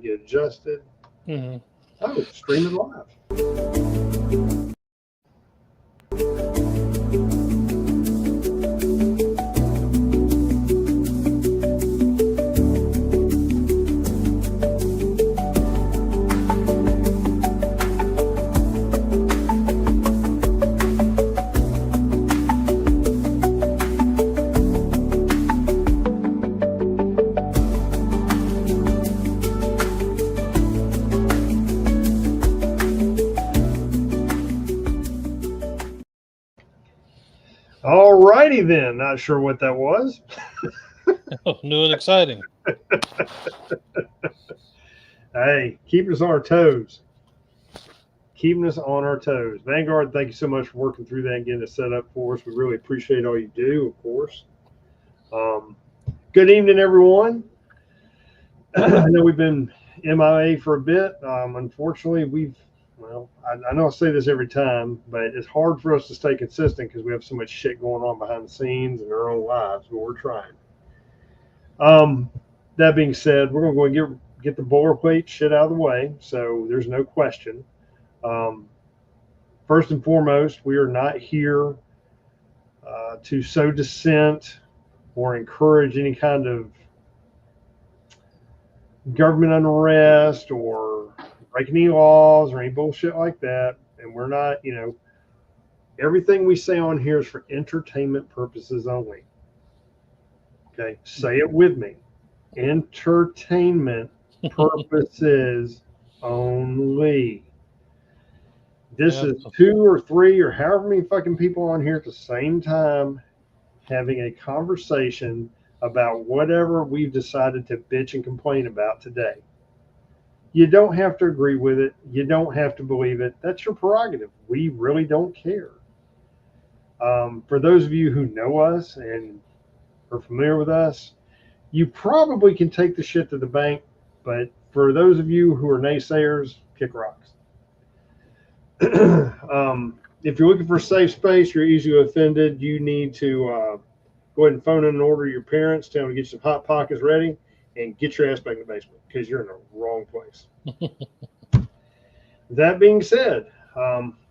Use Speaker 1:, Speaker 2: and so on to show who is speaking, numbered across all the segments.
Speaker 1: get adjusted.
Speaker 2: Mm-hmm.
Speaker 1: Oh, streaming live. All righty then. Not sure what that was.
Speaker 2: New and exciting.
Speaker 1: Hey, keeping us on our toes. Keeping us on our toes. Vanguard, thank you so much for working through that and getting it set up for us. We really appreciate all you do, of course. Good evening, everyone. I know we've been MIA for a bit. Unfortunately, I know I say this every time, but it's hard for us to stay consistent because we have so much shit going on behind the scenes in our own lives, but we're trying. That being said, we're going to go and get the boilerplate shit out of the way, so there's no question. First and foremost, we are not here to sow dissent or encourage any kind of government unrest or breaking any laws or any bullshit like that. And we're not, everything we say on here is for entertainment purposes only. Okay, say it with me. Entertainment purposes only. This is 2 or 3 or however many fucking people on here at the same time having a conversation about whatever we've decided to bitch and complain about today. You don't have to agree with it. You don't have to believe it. That's your prerogative. We really don't care. For those of you who know us and are familiar with us, you probably can take the shit to the bank. But for those of you who are naysayers, kick rocks. If you're looking for a safe space, you're easily offended, you need to go ahead and phone in and order your parents, tell them to get some Hot Pockets ready, and get your ass back in the basement because you're in the wrong place. That being said,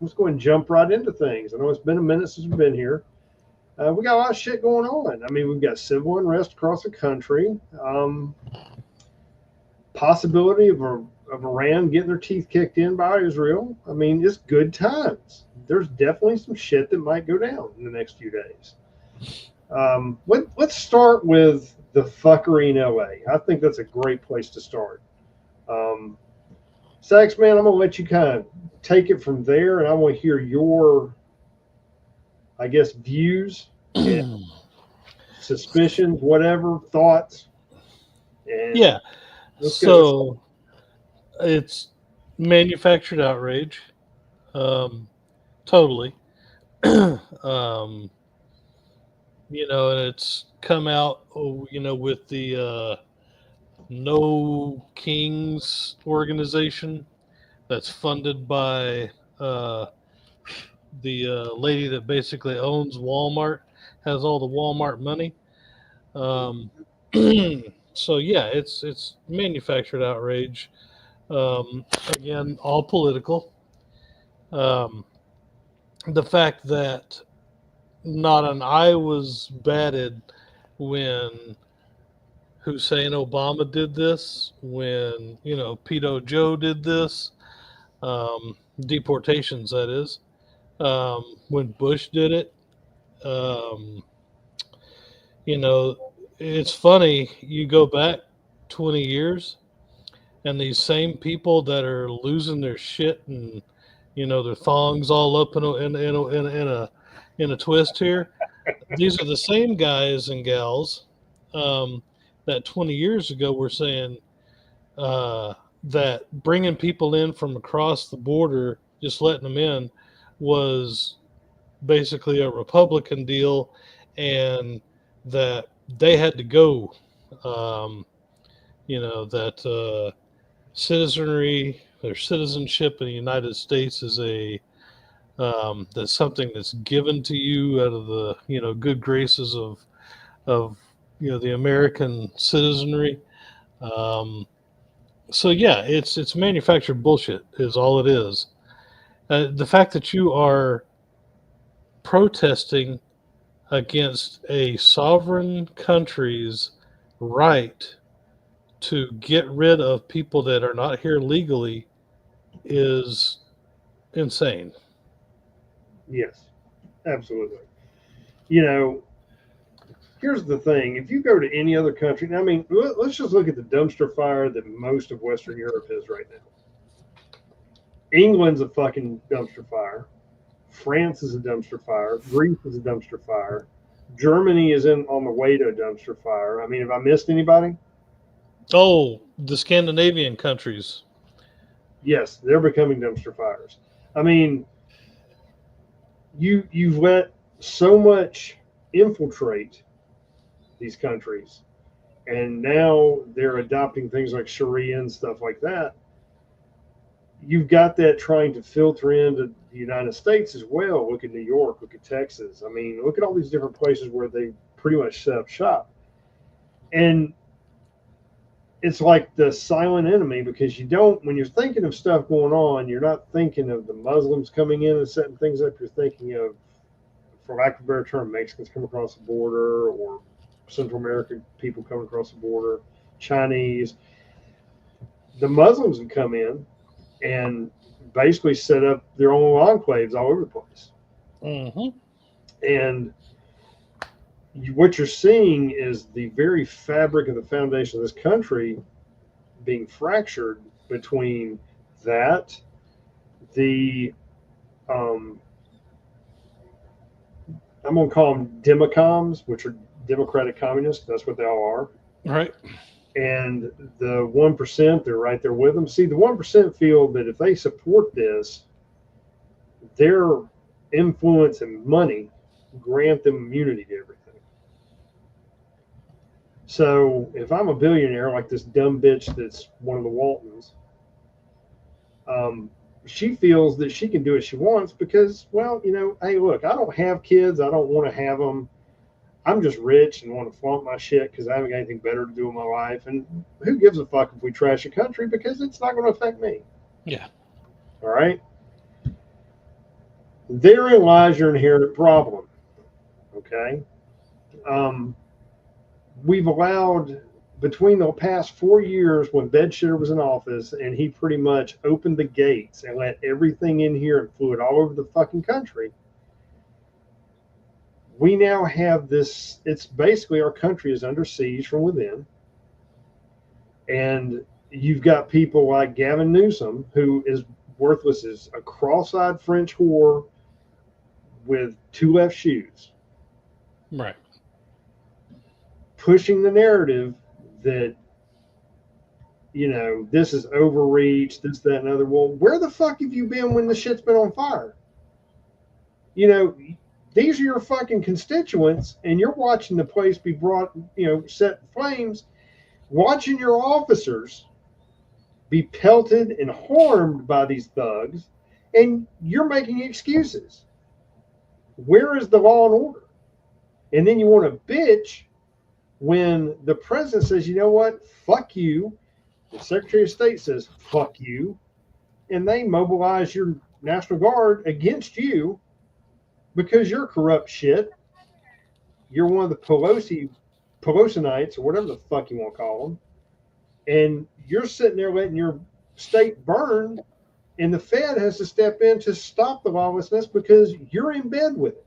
Speaker 1: let's go ahead and jump right into things. I know it's been a minute since we've been here. We got a lot of shit going on. I mean, we've got civil unrest across the country, possibility of Iran getting their teeth kicked in by Israel. I mean, it's good times. There's definitely some shit that might go down in the next few days. Let's start with the fuckery in LA. I think that's a great place to start. Sax, man, I'm going to let you kind of take it from there, and I want to hear your, I guess, views and suspicions, whatever, thoughts. And
Speaker 2: yeah. So it's manufactured outrage. Totally. And it's come out, with the No Kings organization that's funded by the lady that basically owns Walmart, has all the Walmart money. So yeah, it's manufactured outrage. Again, all political. The fact that not an eye was batted when Hussein Obama did this, when Pedo Joe did this, deportations, that is, when Bush did it. It's funny, you go back 20 years and these same people that are losing their shit and their thongs all up in a twist here, these are the same guys and gals that 20 years ago were saying that bringing people in from across the border, just letting them in, was basically a Republican deal, and that they had to go. That citizenry or citizenship in the United States is that's something that's given to you out of the good graces of the American citizenry. So yeah, it's manufactured bullshit is all it is. The fact that you are protesting against a sovereign country's right to get rid of people that are not here legally is insane.
Speaker 1: Yes, absolutely. You know, here's the thing: if you go to any other country, I mean, let's just look at the dumpster fire that most of Western Europe is right now. England's a fucking dumpster fire. France is a dumpster fire. Greece is a dumpster fire. Germany is in on the way to a dumpster fire. I mean, have I missed anybody?
Speaker 2: Oh, the Scandinavian countries.
Speaker 1: Yes, they're becoming dumpster fires. I mean, you've let so much infiltrate these countries, and now they're adopting things like Sharia and stuff like that. You've got that trying to filter into the United States as well. Look at New York, look at Texas. I mean, look at all these different places where they pretty much set up shop. And it's like the silent enemy because you don't, when you're thinking of stuff going on, you're not thinking of the Muslims coming in and setting things up. You're thinking of, for lack of a better term, Mexicans coming across the border or Central American people coming across the border, Chinese. The Muslims have come in and basically set up their own enclaves all over the place.
Speaker 2: Mm-hmm.
Speaker 1: And what you're seeing is the very fabric of the foundation of this country being fractured between that, the I'm going to call them democoms, which are democratic communists. That's what they all are.
Speaker 2: Right.
Speaker 1: And the 1%, they're right there with them. See, the 1% feel that if they support this, their influence and money grant them immunity to everything. So if I'm a billionaire like this dumb bitch that's one of the Waltons, she feels that she can do what she wants because, well, you know, hey, look, I don't have kids. I don't want to have them. I'm just rich and want to flaunt my shit because I haven't got anything better to do in my life. And who gives a fuck if we trash a country because it's not going to affect me.
Speaker 2: Yeah.
Speaker 1: All right. Therein lies your inherent problem. Okay. We've allowed between the past 4 years when Bedshitter was in office and he pretty much opened the gates and let everything in here and flew it all over the fucking country. We now have this, it's basically our country is under siege from within. And you've got people like Gavin Newsom, who is worthless as a cross-eyed French whore with two left shoes.
Speaker 2: Right.
Speaker 1: Pushing the narrative that, you know, this is overreach, this, that, and other. Well, where the fuck have you been when the shit's been on fire? You know, these are your fucking constituents, and you're watching the place be brought, you know, set in flames, watching your officers be pelted and harmed by these thugs, and you're making excuses. Where is the law and order? And then you want to bitch when the president says, you know what, fuck you. The Secretary of State says, fuck you. And they mobilize your National Guard against you because you're corrupt shit. You're one of the Pelosianites or whatever the fuck you want to call them. And you're sitting there letting your state burn, and the Fed has to step in to stop the lawlessness because you're in bed with it.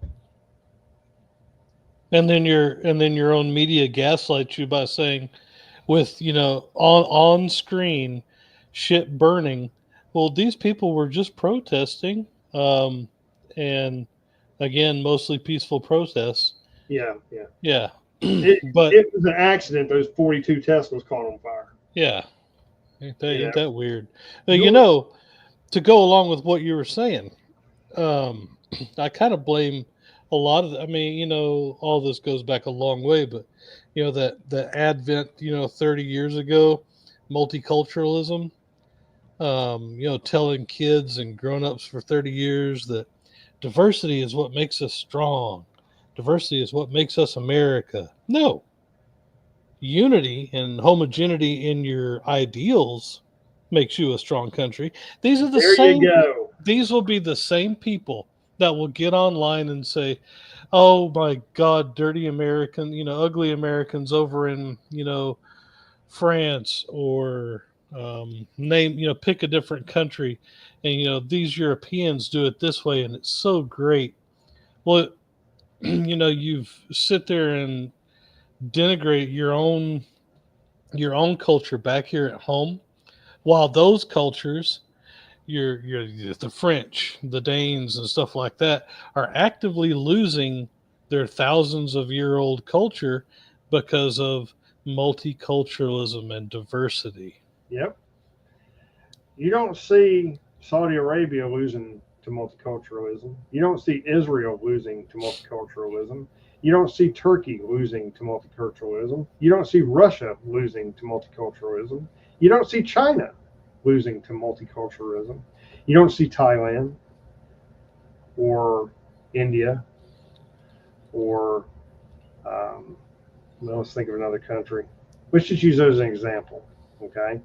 Speaker 2: And then your own media gaslights you by saying, with, you know, on screen shit burning. Well, these people were just protesting, and again, mostly peaceful protests.
Speaker 1: Yeah.
Speaker 2: But
Speaker 1: it was an accident. Those 42 Teslas caught on fire.
Speaker 2: Yeah, ain't that weird? You know, to go along with what you were saying, I kind of blame a lot of. I mean, you know, all this goes back a long way, but you know that the advent, you know, 30 years ago, multiculturalism. You know, telling kids and grown-ups for 30 years that diversity is what makes us strong. Diversity is what makes us America. No. Unity and homogeneity in your ideals makes you a strong country. These are the
Speaker 1: There
Speaker 2: same.
Speaker 1: you go.
Speaker 2: These will be the same people that will get online and say, "Oh my God, dirty American, ugly Americans over in, France or pick a different country, and these Europeans do it this way, and it's so great." Well, you've sit there and denigrate your own culture back here at home, while those cultures, your the French, the Danes, and stuff like that, are actively losing their thousands of year old culture because of multiculturalism and diversity.
Speaker 1: Yep. You don't see Saudi Arabia losing to multiculturalism. You don't see Israel losing to multiculturalism. You don't see Turkey losing to multiculturalism. You don't see Russia losing to multiculturalism. You don't see China losing to multiculturalism. You don't see Thailand or India or, well, let's think of another country. Let's just use those as an example, okay?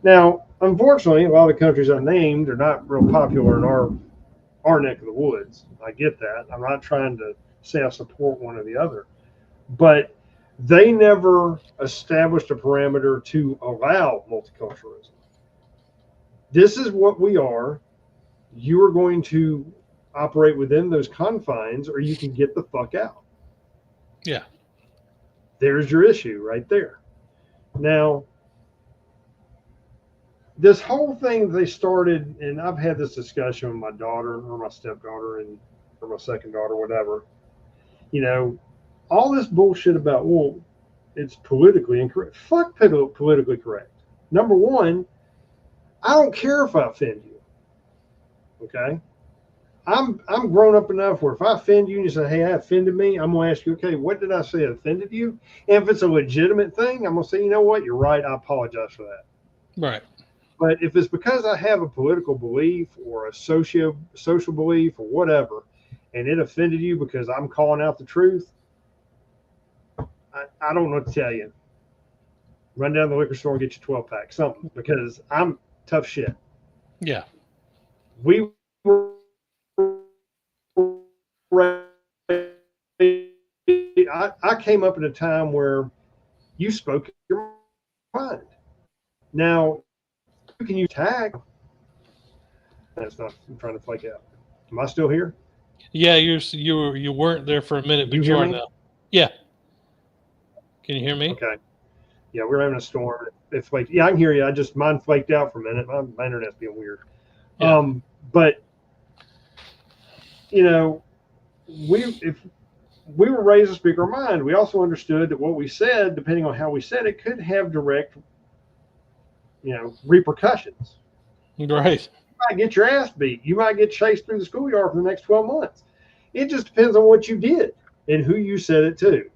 Speaker 1: Now, unfortunately, a lot of the countries I named are not real popular in our neck of the woods. I get that. I'm not trying to say I support one or the other, but they never established a parameter to allow multiculturalism. This is what we are. You are going to operate within those confines, or you can get the fuck out.
Speaker 2: Yeah.
Speaker 1: There's your issue right there. Now, this whole thing they started, and I've had this discussion with my daughter or my stepdaughter or my second daughter, whatever. All this bullshit about, well, it's politically incorrect. Fuck politically correct. Number one, I don't care if I offend you. Okay? I'm grown up enough where if I offend you and you say, hey, that offended me, I'm going to ask you, okay, what did I say that offended you? And if it's a legitimate thing, I'm going to say, you know what? You're right. I apologize for that.
Speaker 2: Right.
Speaker 1: But if it's because I have a political belief or a social belief or whatever, and it offended you because I'm calling out the truth, I don't know what to tell you. Run down to the liquor store and get your 12-pack, something, because I'm tough shit.
Speaker 2: Yeah.
Speaker 1: We were I came up at a time where you spoke your mind. Now, you can use tag. That's not. I'm trying to flake out. Am I still here?
Speaker 2: Yeah, you weren't there for a minute, but you are now. Yeah. Can you hear me?
Speaker 1: Okay. Yeah, we're having a storm. It flaked. Yeah, I can hear you. Mine flaked out for a minute. My internet's being weird. Yeah. But if we were raised to speak our mind, we also understood that what we said, depending on how we said it, could have direct, repercussions.
Speaker 2: Right.
Speaker 1: You might get your ass beat. You might get chased through the schoolyard for the next 12 months. It just depends on what you did and who you said it to.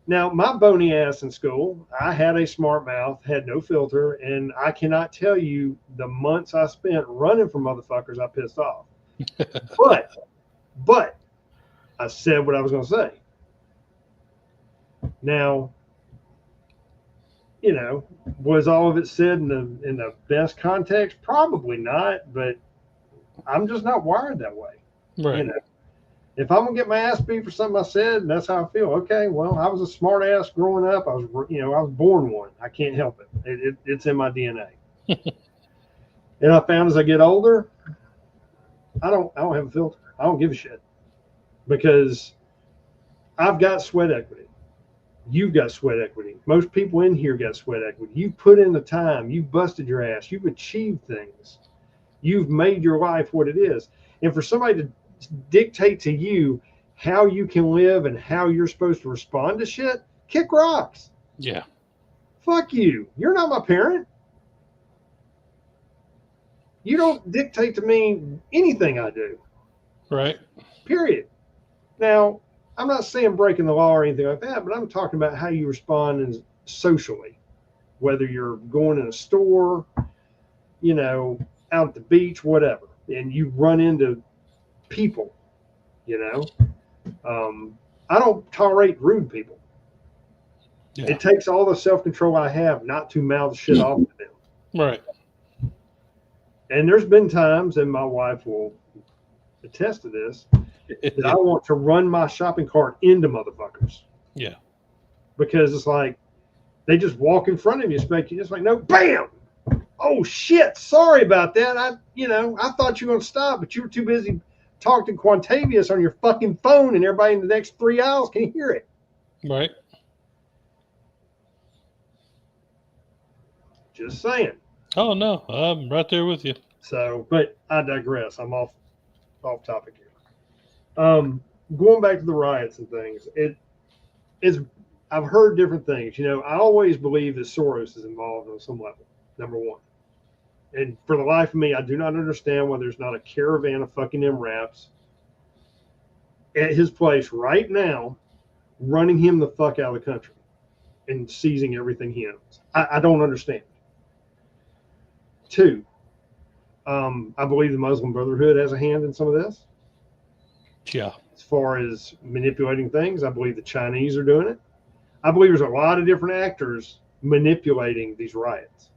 Speaker 1: Now, my bony ass in school, I had a smart mouth, had no filter, and I cannot tell you the months I spent running from motherfuckers I pissed off. But I said what I was going to say. Now, was all of it said in the best context? Probably not, but I'm just not wired that way.
Speaker 2: Right.
Speaker 1: If I'm gonna get my ass beat for something I said, and that's how I feel. Okay, well, I was a smart ass growing up. I was born one. I can't help it. It's in my DNA. And I found as I get older, I don't have a filter. I don't give a shit because I've got sweat equity. You've got sweat equity. Most people in here got sweat equity. You've put in the time. You've busted your ass. You've achieved things. You've made your life what it is. And for somebody to dictate to you how you can live and how you're supposed to respond to shit, kick rocks.
Speaker 2: Yeah.
Speaker 1: Fuck you. You're not my parent. You don't dictate to me anything I do.
Speaker 2: Right.
Speaker 1: Period. Now, I'm not saying breaking the law or anything like that, but I'm talking about how you respond socially, whether you're going in a store, out at the beach, whatever, and you run into people, I don't tolerate rude people. Yeah. It takes all the self-control I have not to mouth shit off to them.
Speaker 2: Right.
Speaker 1: And there's been times, and my wife will attest to this, that I want to run my shopping cart into motherfuckers.
Speaker 2: Yeah.
Speaker 1: Because it's like they just walk in front of you, expect you just like, no, bam. Oh shit, sorry about that. I thought you were gonna stop, but you were too busy talking to Quantavius on your fucking phone, and everybody in the next 3 aisles can hear it.
Speaker 2: Right.
Speaker 1: Just saying.
Speaker 2: Oh no, I'm right there with you.
Speaker 1: So, but I digress. I'm off topic here. Going back to the riots and things, I've heard different things. I always believe that Soros is involved on some level. Number one. And for the life of me, I do not understand why there's not a caravan of fucking MRAPs at his place right now, running him the fuck out of the country and seizing everything he owns. I don't understand. Two, I believe the Muslim Brotherhood has a hand in some of this.
Speaker 2: Yeah.
Speaker 1: As far as manipulating things, I believe the Chinese are doing it. I believe there's a lot of different actors manipulating these riots.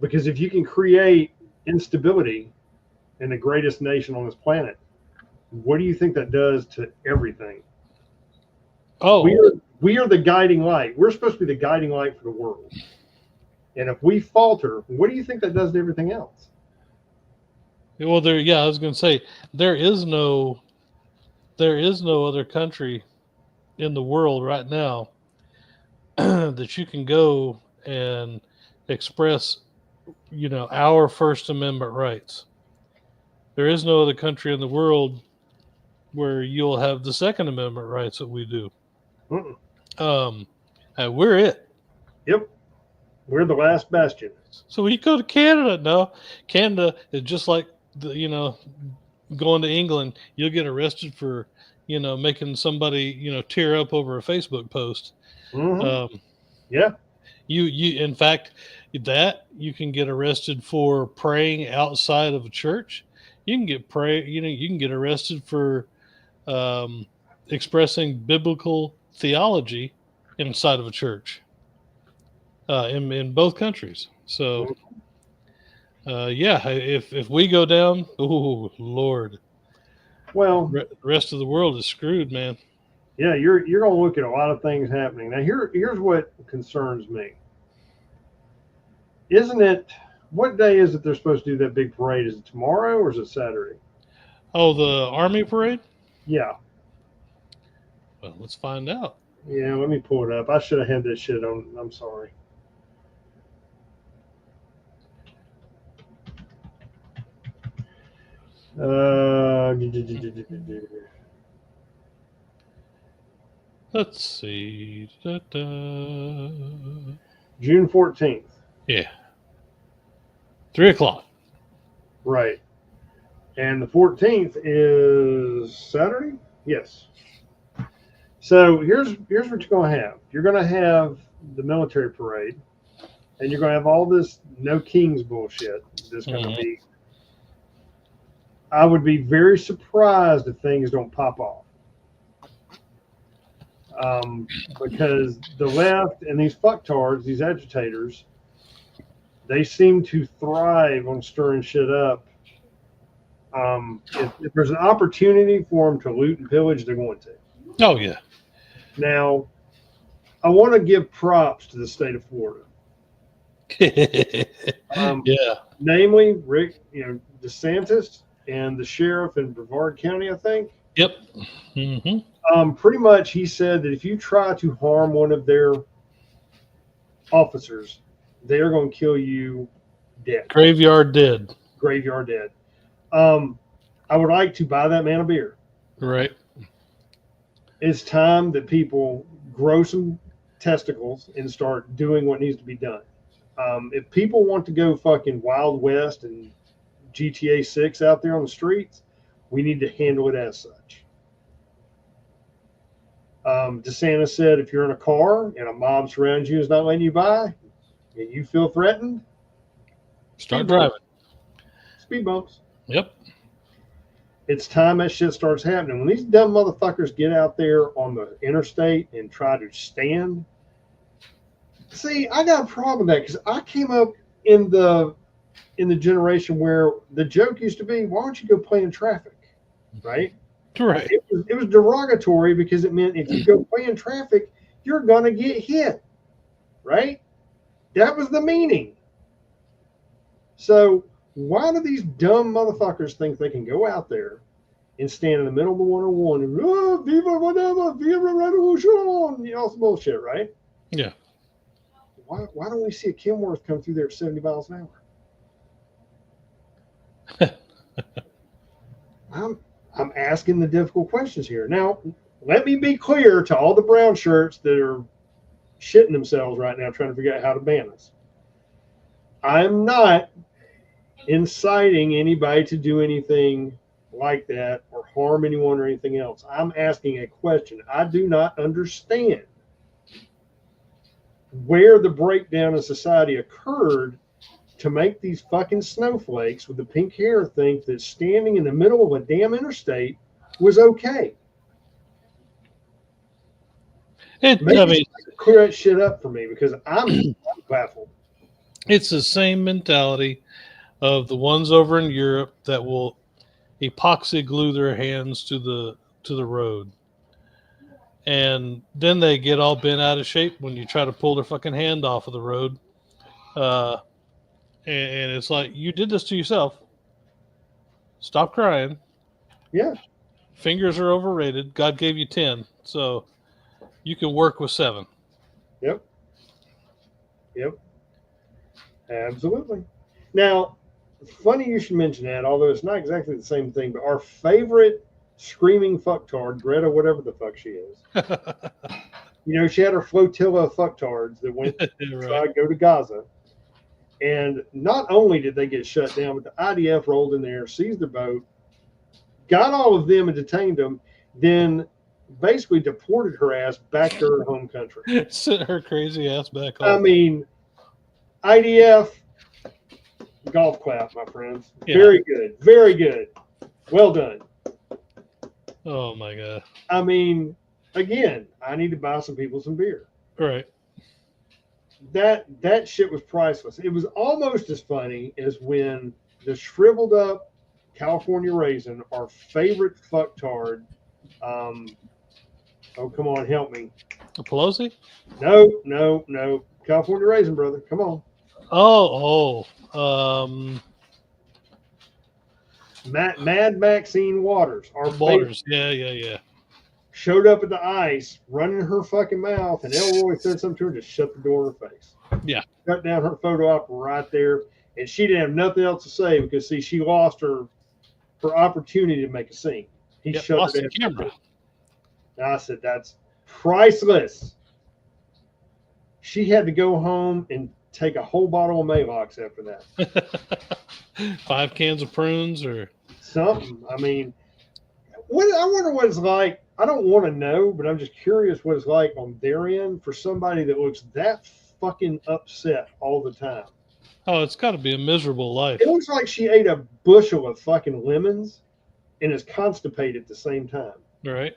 Speaker 1: Because if you can create instability in the greatest nation on this planet, what do you think that does to everything?
Speaker 2: Oh,
Speaker 1: we are the guiding light. We're supposed to be the guiding light for the world. And if we falter, what do you think that does to everything else?
Speaker 2: well, I was going to say there is no other country in the world right now that you can go and express, our First Amendment rights. There is no other country in the world where you'll have the Second Amendment rights that we do. And we're it.
Speaker 1: Yep. We're the last bastion.
Speaker 2: So when you go to Canada, no, Canada is just like going to England. You'll get arrested for, making somebody, tear up over a Facebook post.
Speaker 1: Mm-hmm. Yeah.
Speaker 2: You in fact, that you can get arrested for praying outside of a church. You can get arrested for expressing biblical theology inside of a church. In both countries. So, if we go down, oh Lord,
Speaker 1: well,
Speaker 2: the rest of the world is screwed, man.
Speaker 1: Yeah, you're going to look at a lot of things happening. Now, here's what concerns me. Isn't it? What day is it they're supposed to do that big parade? Is it tomorrow or is it Saturday?
Speaker 2: Oh, the Army parade?
Speaker 1: Yeah.
Speaker 2: Well, let's find out.
Speaker 1: Yeah, let me pull it up. I should have had this shit on. I'm sorry.
Speaker 2: Let's see.
Speaker 1: June 14th.
Speaker 2: Yeah. 3:00.
Speaker 1: Right. And the 14th is Saturday? Yes. So here's what you're going to have. You're going to have the military parade, and you're going to have all this no kings bullshit that's going to be. I would be very surprised if things don't pop off. Because the left and these fucktards, these agitators, they seem to thrive on stirring shit up. If there's an opportunity for them to loot and pillage, they're going to.
Speaker 2: Oh, yeah.
Speaker 1: Now, I want to give props to the state of Florida.
Speaker 2: Yeah.
Speaker 1: Namely, Rick, DeSantis and the sheriff in Brevard County, I think.
Speaker 2: Yep. Mm-hmm.
Speaker 1: Pretty much, he said that if you try to harm one of their officers, they are going to kill you dead.
Speaker 2: Graveyard dead.
Speaker 1: Graveyard dead. I would like to buy that man a beer.
Speaker 2: Right.
Speaker 1: It's time that people grow some testicles and start doing what needs to be done. If people want to go fucking Wild West and GTA 6 out there on the streets, we need to handle it as such. DeSantis said if you're in a car and a mob surrounds you and is not letting you by, and you feel threatened,
Speaker 2: start driving.
Speaker 1: Speed bumps.
Speaker 2: Yep.
Speaker 1: It's time that shit starts happening. When these dumb motherfuckers get out there on the interstate and try to stand, See, I got a problem with that because I came up in the generation where the joke used to be, "Why don't you go play in traffic?" Right?
Speaker 2: Right.
Speaker 1: It was derogatory because it meant if you go play in traffic, you're gonna get hit. Right? That was the meaning. So why do these dumb motherfuckers think they can go out there and stand in the middle of the 101 and viva whatever, viva revolution, you know, some bullshit, right?
Speaker 2: Yeah.
Speaker 1: Why don't we see a Kenworth come through there at 70 miles an hour? I'm asking the difficult questions here. Now, let me be clear to all the brown shirts that are shitting themselves right now trying to figure out how to ban us. I'm not inciting anybody to do anything like that or harm anyone or anything else. I'm asking a question. I do not understand where the breakdown in society occurred to make these fucking snowflakes with the pink hair think that standing in the middle of a damn interstate was okay. Maybe clear that shit up for me because I'm baffled.
Speaker 2: It's the same mentality of the ones over in Europe that will epoxy glue their hands to the road. And then they get all bent out of shape when you try to pull their fucking hand off of the road. And it's like, you did this to yourself. Stop crying.
Speaker 1: Yeah.
Speaker 2: Fingers are overrated. God gave you 10. So you can work with 7.
Speaker 1: Yep. Absolutely. Now, funny you should mention that, although it's not exactly the same thing, but our favorite screaming fucktard, Greta, whatever the fuck she is. You know, she had her flotilla of fucktards that went to try to go to Gaza. And not only did they get shut down, but the IDF rolled in there, seized their boat, got all of them and detained them, then basically deported her ass back to her home country.
Speaker 2: Sent her crazy ass back home.
Speaker 1: I mean, IDF, golf clap, my friends. Yeah. Very good. Very good. Well done.
Speaker 2: Oh, my God.
Speaker 1: I mean, again, I need to buy some people some beer.
Speaker 2: Right.
Speaker 1: That shit was priceless. It was almost as funny as when the shriveled up California Raisin, our favorite fucktard. Oh, come on, help me.
Speaker 2: Pelosi?
Speaker 1: No. California Raisin, brother. Come on. Mad Maxine Waters. Our
Speaker 2: Waters. Yeah.
Speaker 1: Showed up at the ice, running her fucking mouth, and Elroy said something to her, just shut the door in her face.
Speaker 2: Yeah.
Speaker 1: Shut down her photo op right there. And she didn't have nothing else to say because, see, she lost her opportunity to make a scene. He shut the camera. And I said, that's priceless. She had to go home and take a whole bottle of Maalox after that.
Speaker 2: 5 cans of prunes or
Speaker 1: something. I mean, I wonder what it's like. I don't want to know, but I'm just curious what it's like on their end for somebody that looks that fucking upset all the time.
Speaker 2: Oh, it's got to be a miserable life.
Speaker 1: It looks like she ate a bushel of fucking lemons and is constipated at the same time.
Speaker 2: Right.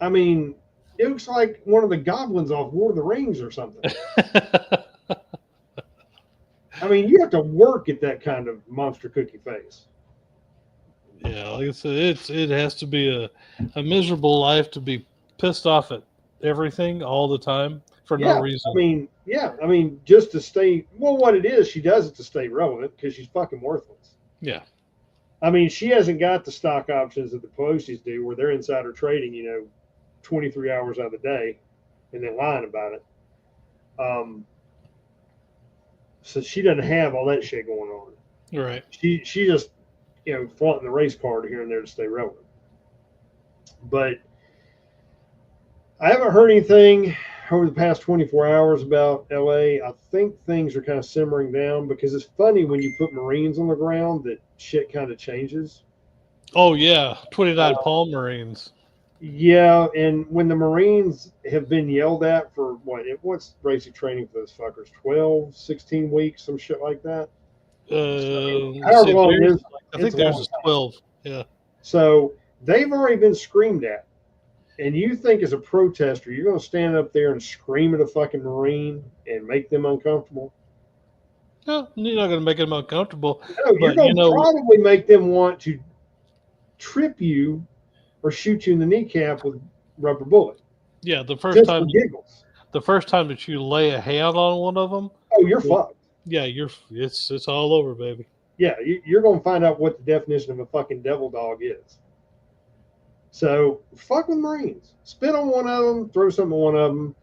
Speaker 1: I mean, it looks like one of the goblins off Lord of the Rings or something. I mean, you have to work at that kind of monster cookie face.
Speaker 2: Yeah, like I said, it has to be a miserable life to be pissed off at everything all the time for no reason.
Speaker 1: I mean, just to stay. Well, what it is, she does it to stay relevant because she's fucking worthless.
Speaker 2: Yeah.
Speaker 1: I mean, she hasn't got the stock options that the Pelosi's do, where they're insider trading, 23 hours out of the day, and then lying about it. So she doesn't have all that shit going on.
Speaker 2: Right.
Speaker 1: She just, flaunting the race card here and there to stay relevant. But I haven't heard anything over the past 24 hours about LA. I think things are kind of simmering down because it's funny when you put Marines on the ground that shit kind of changes.
Speaker 2: Oh, yeah. 29 Palm Marines.
Speaker 1: Yeah, and when the Marines have been yelled at for what's basic training for those fuckers? 12, 16 weeks, some shit like that?
Speaker 2: However long it is. I think theirs is 12. Yeah.
Speaker 1: So they've already been screamed at. And you think as a protester, you're going to stand up there and scream at a fucking Marine and make them uncomfortable?
Speaker 2: No, you're not going to make them uncomfortable.
Speaker 1: No, you're
Speaker 2: But,
Speaker 1: going to probably make them want to trip you or shoot you in the kneecap with rubber bullet.
Speaker 2: Yeah, the first
Speaker 1: Just
Speaker 2: time
Speaker 1: for giggles.
Speaker 2: The first time that you lay a hand on one of them,
Speaker 1: oh, you're fucked.
Speaker 2: Yeah, it's all over, baby.
Speaker 1: Yeah, you're going to find out what the definition of a fucking devil dog is. So fuck with Marines. Spit on one of them, throw something on one of them,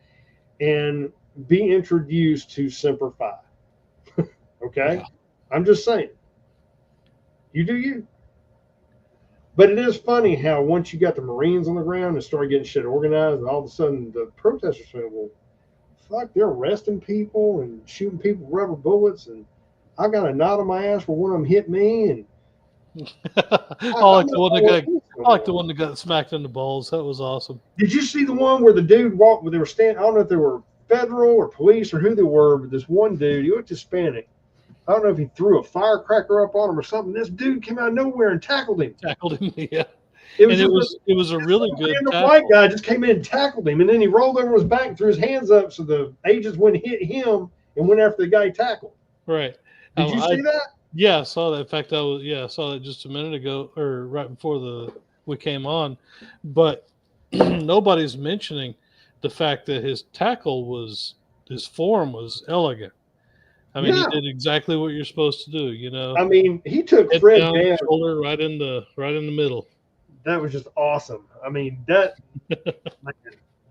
Speaker 1: and be introduced to Semper Fi. Okay? Yeah. I'm just saying. You do you. But it is funny how once you got the Marines on the ground and start getting shit organized, and all of a sudden the protesters say, well, fuck, they're arresting people and shooting people with rubber bullets, and I got a knot on my ass where one of them hit me, and
Speaker 2: I like the one that got smacked in the balls. That was awesome.
Speaker 1: Did you see the one where the dude walked? Where they were standing? I don't know if they were federal or police or who they were, but this one dude, he looked Hispanic. I don't know if he threw a firecracker up on him or something. This dude came out of nowhere and tackled him.
Speaker 2: Yeah. It was a really good tackle.
Speaker 1: White guy just came in and tackled him, and then he rolled over his back and threw his hands up so the agents wouldn't hit him and went after the guy he tackled.
Speaker 2: Right.
Speaker 1: Did you see that?
Speaker 2: Yeah, I saw that. In fact, I saw that just a minute ago, or right before we came on. But nobody's mentioning the fact that his form was elegant. I mean, he did exactly what you're supposed to do. You know.
Speaker 1: I mean, he took Fred down,
Speaker 2: shoulder right in the middle.
Speaker 1: That was just awesome. I mean, that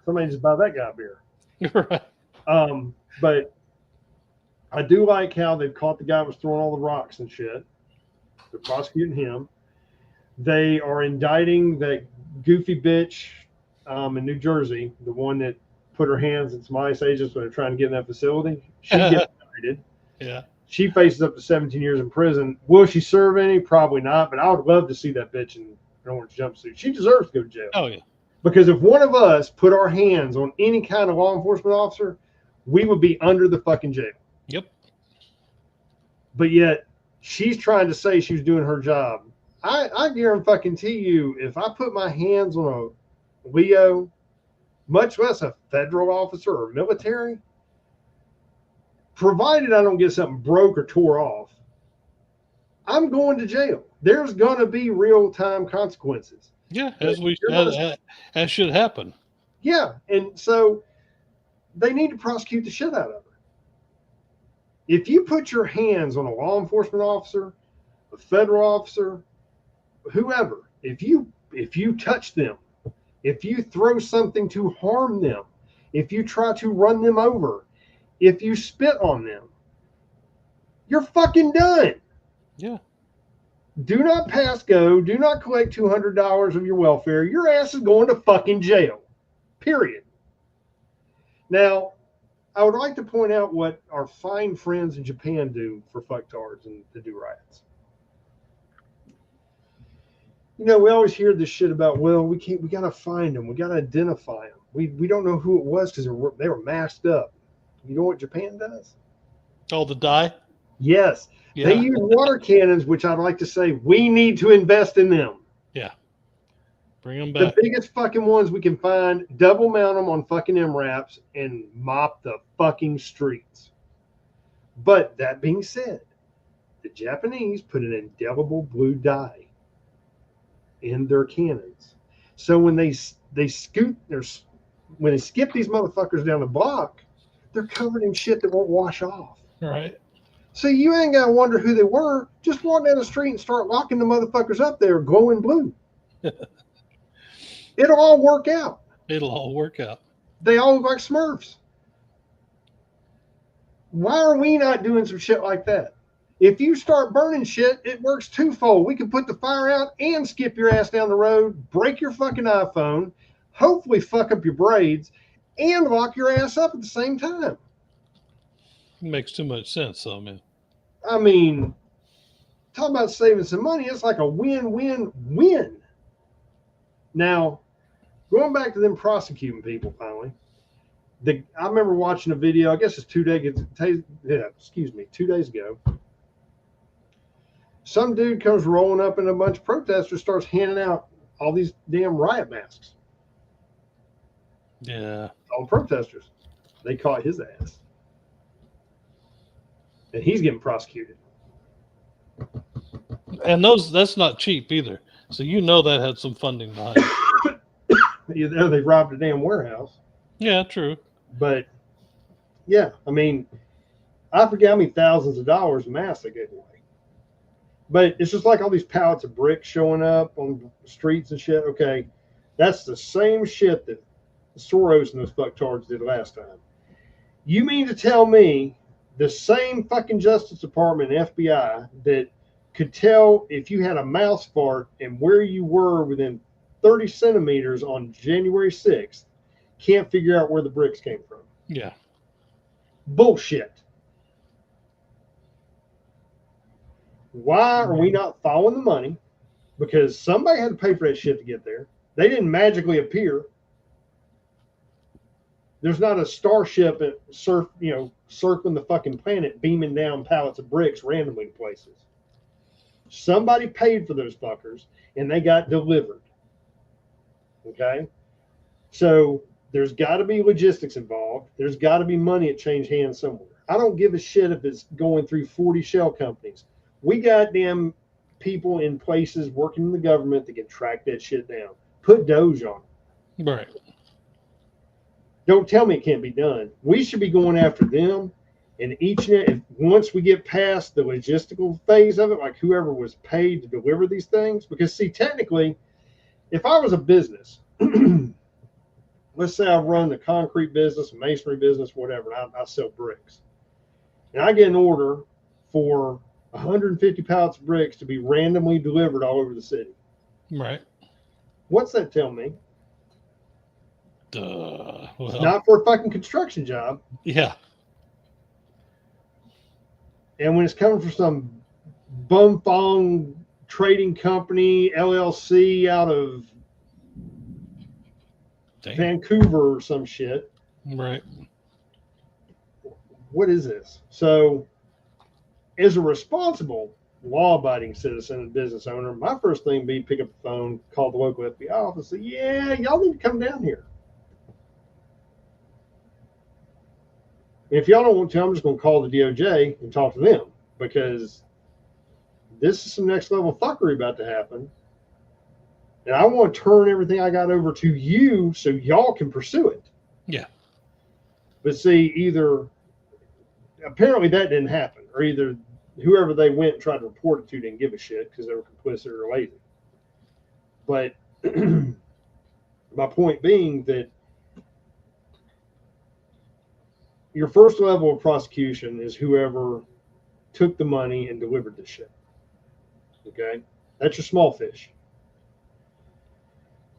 Speaker 1: somebody just buy that guy a beer.
Speaker 2: Right.
Speaker 1: But I do like how they've caught the guy who was throwing all the rocks and shit. They're prosecuting him. They are indicting that goofy bitch in New Jersey, the one that put her hands in some ICE agents when they're trying to get in that facility. She gets indicted.
Speaker 2: Yeah.
Speaker 1: She faces up to 17 years in prison. Will she serve any? Probably not. But I would love to see that bitch in an orange jumpsuit. She deserves to go to jail.
Speaker 2: Oh, yeah.
Speaker 1: Because if one of us put our hands on any kind of law enforcement officer, we would be under the fucking jail.
Speaker 2: Yep.
Speaker 1: But yet, she's trying to say she was doing her job. I guarantee you, if I put my hands on a Leo, much less a federal officer or military, provided I don't get something broke or tore off, I'm going to jail. There's going to be real-time consequences.
Speaker 2: Yeah, as should happen.
Speaker 1: Yeah, and so they need to prosecute the shit out of her. If you put your hands on a law enforcement officer, a federal officer, whoever, if you touch them, if you throw something to harm them, if you try to run them over, if you spit on them, you're fucking done.
Speaker 2: Yeah.
Speaker 1: Do not pass go. Do not collect $200 of your welfare. Your ass is going to fucking jail. Period. Now, I would like to point out what our fine friends in Japan do for fucktards and to do riots. You know, we always hear this shit about, well, we got to find them. We got to identify them. We don't know who it was because they were masked up. You know what Japan does?
Speaker 2: Oh, the dye?
Speaker 1: Yes. Yeah. They use water cannons, which I'd like to say we need to invest in them.
Speaker 2: Yeah. Bring them back.
Speaker 1: The biggest fucking ones we can find, double mount them on fucking MRAPs and mop the fucking streets. But that being said, the Japanese put an indelible blue dye in their cannons. So when they skip these motherfuckers down the block, they're covered in shit that won't wash off.
Speaker 2: Right.
Speaker 1: So you ain't got to wonder who they were. Just walk down the street and start locking the motherfuckers up there glowing blue. It'll all work out.
Speaker 2: It'll all work out.
Speaker 1: They all look like Smurfs. Why are we not doing some shit like that? If you start burning shit, it works twofold. We can put the fire out and skip your ass down the road, break your fucking iPhone, hopefully fuck up your braids, and lock your ass up at the same time.
Speaker 2: It makes too much sense, though, man.
Speaker 1: I mean, talk about saving some money. It's like a win-win-win. Now, going back to them prosecuting people finally, I remember watching a video, I guess it's 2 days ago. Some dude comes rolling up in a bunch of protesters, starts handing out all these damn riot masks.
Speaker 2: Yeah.
Speaker 1: All the protesters. They caught his ass. And he's getting prosecuted.
Speaker 2: And that's not cheap either. So that had some funding behind it.
Speaker 1: They robbed a damn warehouse.
Speaker 2: Yeah, true.
Speaker 1: But yeah, I mean, I forget how many thousands of dollars mass they gave away. But it's just like all these pallets of bricks showing up on the streets and shit. Okay, that's the same shit that Soros and those fucktards did last time. You mean to tell me the same fucking Justice Department and FBI that could tell if you had a mouse fart and where you were within 30 centimeters on January 6th can't figure out where the bricks came from?
Speaker 2: Yeah.
Speaker 1: Bullshit. Why are we not following the money? Because somebody had to pay for that shit to get there. They didn't magically appear. There's not a starship circling the fucking planet, beaming down pallets of bricks randomly to places. Somebody paid for those fuckers, and they got delivered. Okay? So there's got to be logistics involved. There's got to be money that changed hands somewhere. I don't give a shit if it's going through 40 shell companies. We got damn people in places working in the government that can track that shit down. Put Doge on it.
Speaker 2: Right.
Speaker 1: Don't tell me it can't be done. We should be going after them. And once we get past the logistical phase of it, like whoever was paid to deliver these things, because see, technically, if I was a business, let's say I run the concrete business, masonry business, whatever, and I sell bricks, and I get an order for 150 pallets of bricks to be randomly delivered all over the city.
Speaker 2: Right.
Speaker 1: What's that tell me?
Speaker 2: Well,
Speaker 1: it's not for a fucking construction job.
Speaker 2: Yeah.
Speaker 1: And when it's coming from some bumfong trading company, LLC out of Vancouver or some shit.
Speaker 2: Right.
Speaker 1: What is this? So, as a responsible, law-abiding citizen and business owner, my first thing would be pick up the phone, call the local FBI office, say, yeah, y'all need to come down here. If y'all don't want to, I'm just going to call the DOJ and talk to them, because this is some next level fuckery about to happen. And I want to turn everything I got over to you so y'all can pursue it.
Speaker 2: Yeah.
Speaker 1: But see, apparently that didn't happen, or either whoever they went and tried to report it to didn't give a shit because they were complicit or lazy. But my point being that your first level of prosecution is whoever took the money and delivered the shit. Okay? That's your small fish.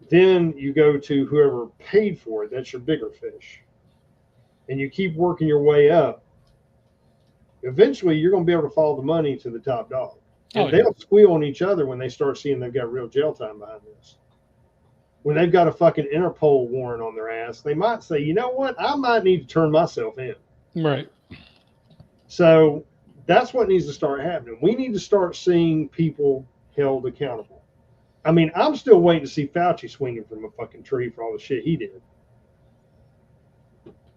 Speaker 1: Then you go to whoever paid for it. That's your bigger fish. And you keep working your way up. Eventually, you're going to be able to follow the money to the top dog. And they'll squeal on each other when they start seeing they've got real jail time behind this. When they've got a fucking Interpol warrant on their ass, they might say, you know what? I might need to turn myself in.
Speaker 2: Right.
Speaker 1: So that's what needs to start happening. We need to start seeing people held accountable. I mean, I'm still waiting to see Fauci swinging from a fucking tree for all the shit he did.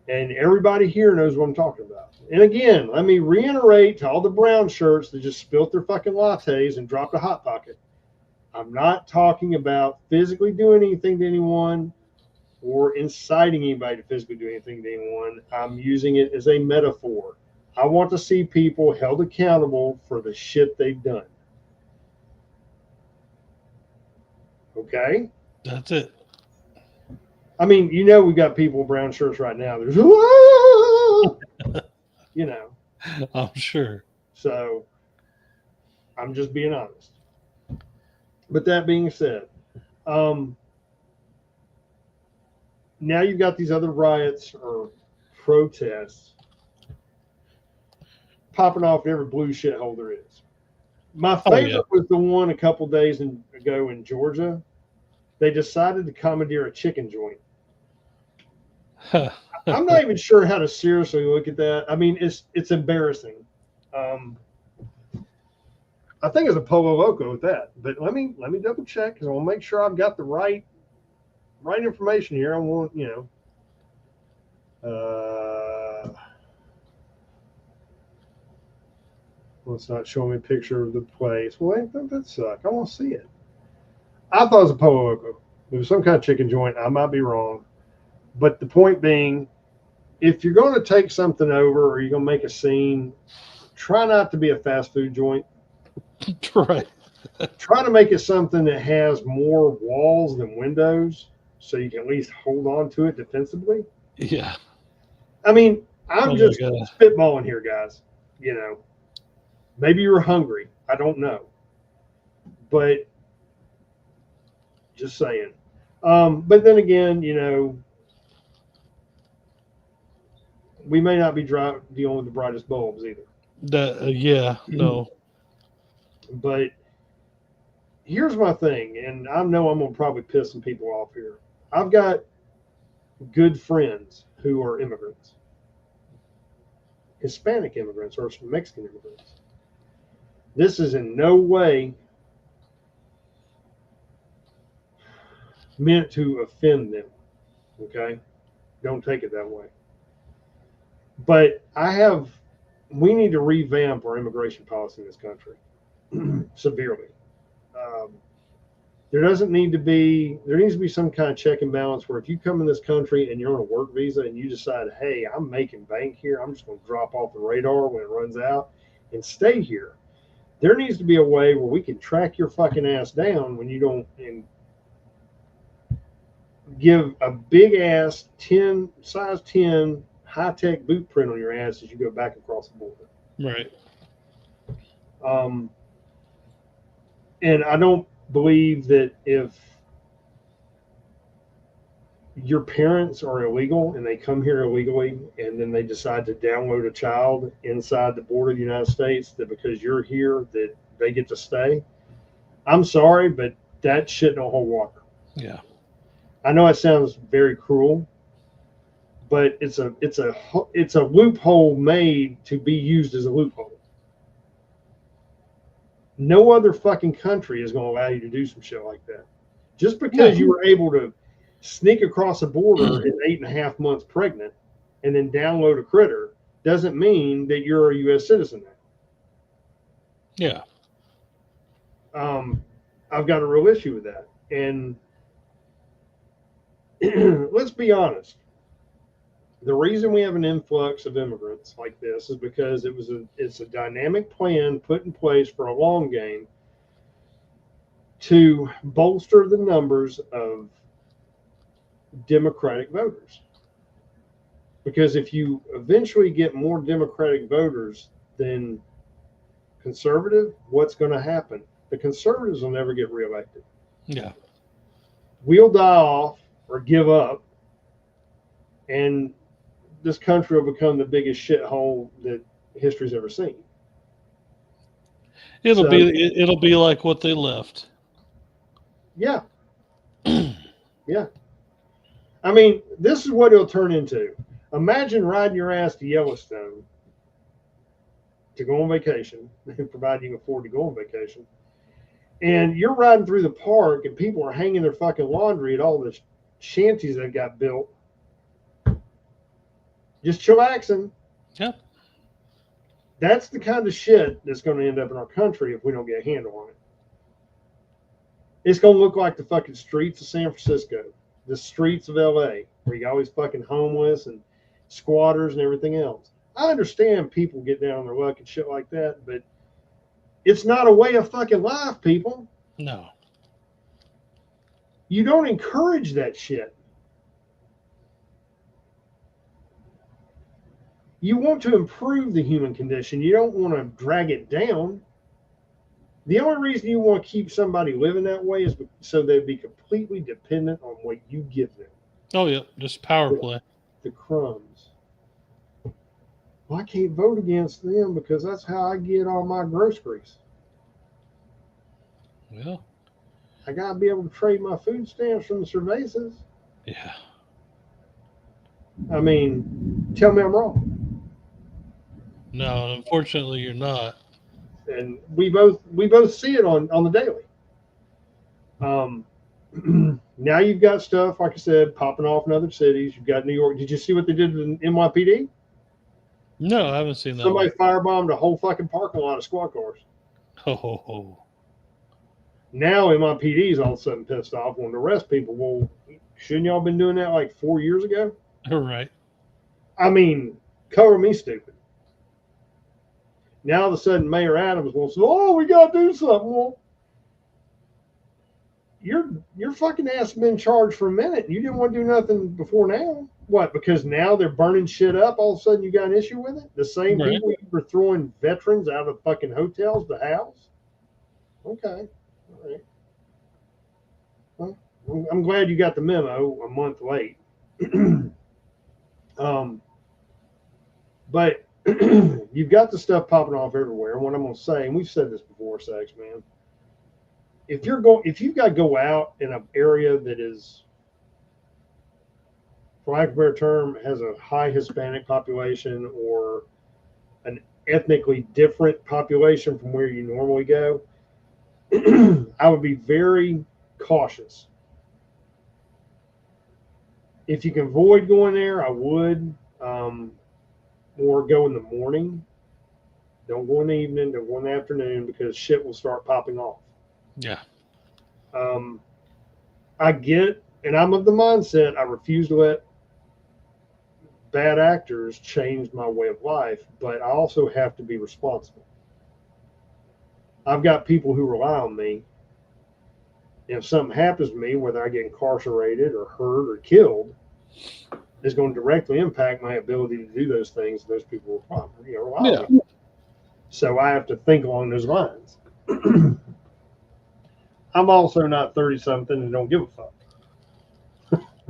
Speaker 1: And everybody here knows what I'm talking about. And again, let me reiterate to all the brown shirts that just spilt their fucking lattes and dropped a Hot Pocket. I'm not talking about physically doing anything to anyone or inciting anybody to physically do anything to anyone. I'm using it as a metaphor. I want to see people held accountable for the shit they've done. Okay?
Speaker 2: That's it.
Speaker 1: I mean, we've got people in brown shirts right now. There's,
Speaker 2: I'm sure.
Speaker 1: So, I'm just being honest. But that being said, now you've got these other riots or protests popping off in every blue shithole there is. My favorite was the one a couple days ago in Georgia. They decided to commandeer a chicken joint. I'm not even sure how to seriously look at that. I mean, it's embarrassing. I think it's a Polo Loco with that, but let me double check because I want to make sure I've got the right information here. I want Well, it's not showing me a picture of the place. Well, that suck. I want to see it. I thought it was a Pollo Loco. It was some kind of chicken joint. I might be wrong. But the point being, if you're going to take something over or you're going to make a scene, try not to be a fast food joint.
Speaker 2: Right.
Speaker 1: Try to make it something that has more walls than windows so you can at least hold on to it defensively.
Speaker 2: Yeah.
Speaker 1: I mean, I'm just spitballing here, guys. You know, maybe you were hungry. I don't know. But just saying. But then again, you know, we may not be dealing with the brightest bulbs either.
Speaker 2: Yeah, no.
Speaker 1: But here's my thing, and I know I'm going to probably piss some people off here. I've got good friends who are immigrants, Hispanic immigrants or Mexican immigrants. This is in no way meant to offend them, okay? Don't take it that way. But we need to revamp our immigration policy in this country severely. There needs to be some kind of check and balance where if you come in this country and you're on a work visa and you decide, hey, I'm making bank here, I'm just going to drop off the radar when it runs out and stay here. There needs to be a way where we can track your fucking ass down when you don't and give a big ass size 10 high-tech boot print on your ass as you go back across the border.
Speaker 2: Right.
Speaker 1: And I don't believe that if your parents are illegal and they come here illegally and then they decide to download a child inside the border of the United States, that because you're here that they get to stay. I'm sorry, but that shit don't hold water.
Speaker 2: Yeah.
Speaker 1: I know it sounds very cruel, but it's a loophole made to be used as a loophole. No other fucking country is going to allow you to do some shit like that. Just because you were able to sneak across a border at 8.5 months pregnant and then download a critter doesn't mean that you're a U.S. citizen now.
Speaker 2: Yeah.
Speaker 1: I've got a real issue with that. And let's be honest. The reason we have an influx of immigrants like this is because it's a dynamic plan put in place for a long game to bolster the numbers of Democratic voters. Because if you eventually get more Democratic voters than conservative, what's going to happen? The conservatives will never get reelected.
Speaker 2: Yeah.
Speaker 1: We'll die off or give up, and this country will become the biggest shithole that history's ever seen.
Speaker 2: It'll be like what they left.
Speaker 1: Yeah. Yeah. I mean, this is what it'll turn into. Imagine riding your ass to Yellowstone to go on vacation, provided you can afford to go on vacation. And you're riding through the park and people are hanging their fucking laundry at all the shanties that got built. Just chillaxing.
Speaker 2: Yep.
Speaker 1: That's the kind of shit that's going to end up in our country if we don't get a handle on it. It's going to look like the fucking streets of San Francisco, the streets of LA, where you got all these fucking homeless and squatters and everything else. I understand people get down on their luck and shit like that, but it's not a way of fucking life, people.
Speaker 2: No.
Speaker 1: You don't encourage that shit. You want to improve the human condition. You don't want to drag it down. The only reason you want to keep somebody living that way is so they'd be completely dependent on what you give them.
Speaker 2: Oh, yeah. Just power play.
Speaker 1: The crumbs. Well, I can't vote against them because that's how I get all my groceries.
Speaker 2: Well,
Speaker 1: I got to be able to trade my food stamps from the Cervezas.
Speaker 2: Yeah.
Speaker 1: I mean, tell me I'm wrong.
Speaker 2: No, unfortunately, you're not.
Speaker 1: And we both see it on the daily. Now you've got stuff, like I said, popping off in other cities. You've got New York. Did you see what they did in NYPD?
Speaker 2: No, I haven't seen that
Speaker 1: Somebody
Speaker 2: one.
Speaker 1: firebombed a whole fucking parking lot of squad cars.
Speaker 2: Ho, ho, ho.
Speaker 1: Now NYPD is all of a sudden pissed off, wanting to arrest people. Well, shouldn't y'all been doing that like 4 years ago?
Speaker 2: All right.
Speaker 1: I mean, cover me stupid. Now all of a sudden Mayor Adams wants to, oh, we got to do something. Well, your fucking ass has been charged for a minute. You didn't want to do nothing before now. What? Because now they're burning shit up. All of a sudden, you got an issue with it. The same
Speaker 2: Right.
Speaker 1: people you were throwing veterans out of fucking hotels to house. Okay, all right. Well, I'm glad you got the memo a month late. But you've got the stuff popping off everywhere. And what I'm going to say, and we've said this before, Sex Man, if you've got to go out in an area that is, for lack of a better term, has a high Hispanic population or an ethnically different population from where you normally go, I would be very cautious. If you can avoid going there, I would. Or go in the morning. Don't go in the evening. Don't go in the afternoon because shit will start popping off.
Speaker 2: Yeah.
Speaker 1: I get, and I'm of the mindset, I refuse to let bad actors change my way of life, but I also have to be responsible. I've got people who rely on me. If something happens to me, whether I get incarcerated or hurt or killed, is going to directly impact my ability to do those things those people rely on me. So I have to think along those lines. I'm also not 30-something and don't give a fuck.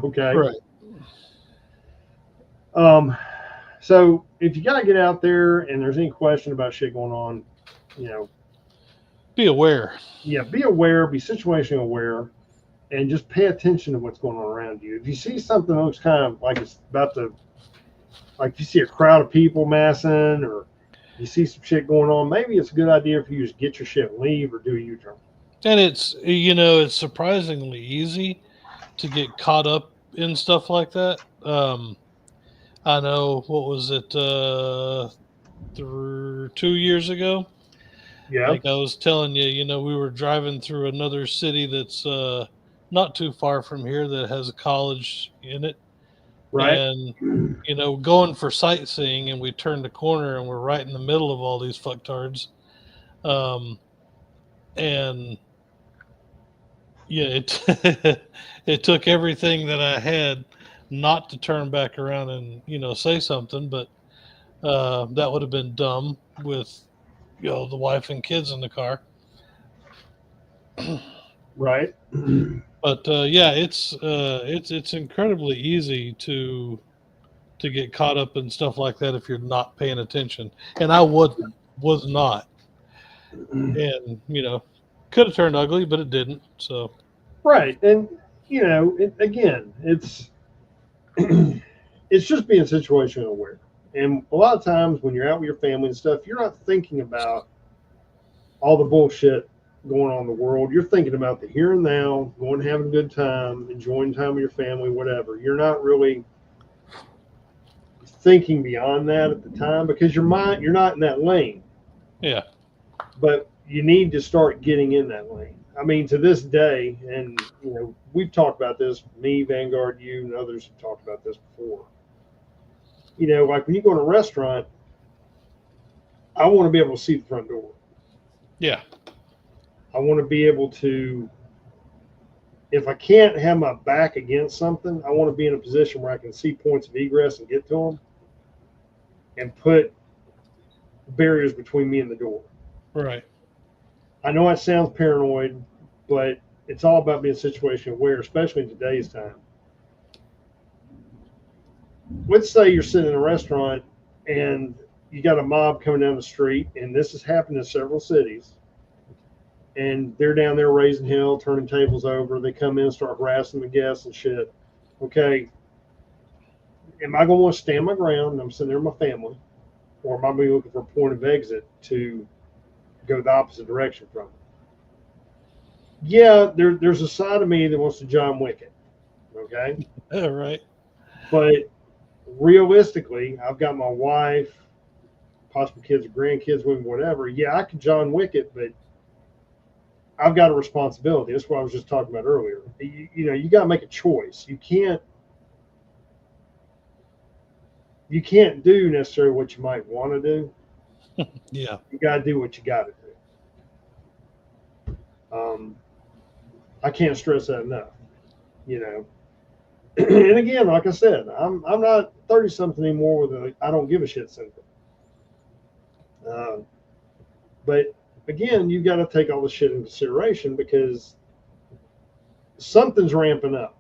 Speaker 1: Okay.
Speaker 2: Right.
Speaker 1: So if you got to get out there and there's any question about shit going on,
Speaker 2: be aware.
Speaker 1: Yeah, be aware, be situationally aware, and just pay attention to what's going on around you. If you see something that looks kind of like it's about to, like you see a crowd of people massing or you see some shit going on, maybe it's a good idea for you to just get your shit and leave or do a U-turn.
Speaker 2: And it's surprisingly easy to get caught up in stuff like that. I know, what was it, 2 years ago?
Speaker 1: Yeah.
Speaker 2: Like I was telling you, we were driving through another city that's not too far from here that has a college in it.
Speaker 1: Right.
Speaker 2: And, going for sightseeing, and we turned the corner and we're right in the middle of all these fucktards. And yeah, it took everything that I had not to turn back around and, say something, but that would have been dumb with, the wife and kids in the car.
Speaker 1: Right.
Speaker 2: But yeah, it's incredibly easy to get caught up in stuff like that if you're not paying attention. And I was not. And, could have turned ugly, but it didn't. So
Speaker 1: right. And again, it's it's just being situationally aware. And a lot of times when you're out with your family and stuff, you're not thinking about all the bullshit going on in the world. You're thinking about the here and now, going and having a good time, enjoying time with your family, whatever. You're not really thinking beyond that at the time because you're not in that lane.
Speaker 2: Yeah.
Speaker 1: But you need to start getting in that lane. I mean, to this day, and we've talked about this, me, Vanguard, you, and others have talked about this before. Like when you go in a restaurant, I want to be able to see the front door.
Speaker 2: Yeah.
Speaker 1: I want to be able to, if I can't have my back against something, I want to be in a position where I can see points of egress and get to them and put barriers between me and the door.
Speaker 2: Right.
Speaker 1: I know it sounds paranoid, but it's all about being situation aware, especially in today's time. Let's say you're sitting in a restaurant and you got a mob coming down the street, and this has happened in several cities, and they're down there raising hell, turning tables over. They come in and start harassing the guests and shit. Okay, am I going to want to stand my ground and I'm sitting there with my family, or am I going to be looking for a point of exit to go the opposite direction from it? Yeah, there's a side of me that wants to John Wick it. Okay.
Speaker 2: Yeah, right.
Speaker 1: But realistically, I've got my wife, possible kids or grandkids, with me, whatever. Yeah, I could John Wick it, but I've got a responsibility. That's what I was just talking about earlier. You know, you got to make a choice. You can't do necessarily what you might want to do.
Speaker 2: Yeah.
Speaker 1: You got to do what you got to do. I can't stress that enough. You know, and again, like I said, I'm not 30 something anymore with a I don't give a shit syndrome. Uh, but again, you got to take all the shit into consideration because something's ramping up.